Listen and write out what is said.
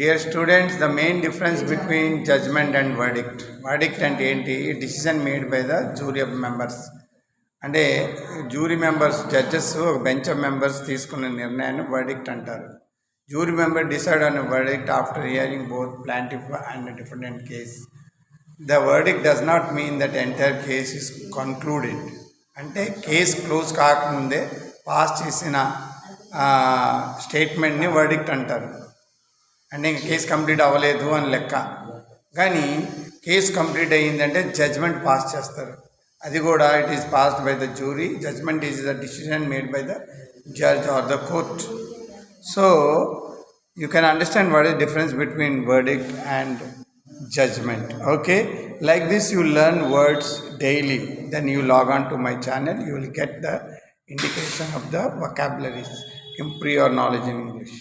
Dear students, the main difference between judgment and verdict. Verdict and ఏంటి decision made by the jury of members. అంటే jury members judges ఒక bench of members తీసుకున్న నిర్ణయాన్ని verdict అంటారు. Jury member decide on verdict after hearing both plaintiff and different case. The verdict does not mean that entire case is concluded. అంటే case close కాకముందే pass చేసిన స్టేట్మెంట్ని verdict అంటారు. అంటే ఇంక కేసు కంప్లీట్ అవ్వలేదు అని లెక్క. కానీ కేసు కంప్లీట్ అయ్యిందంటే జడ్జ్మెంట్ పాస్ చేస్తారు. అది కూడా it is passed by the jury. Judgment is the decision made by the judge or the court. So you can understand what is the difference between verdict and judgment. Okay, like this you learn words daily, then you log on to my channel, you will get the indication of the vocabularies, improve your knowledge in English.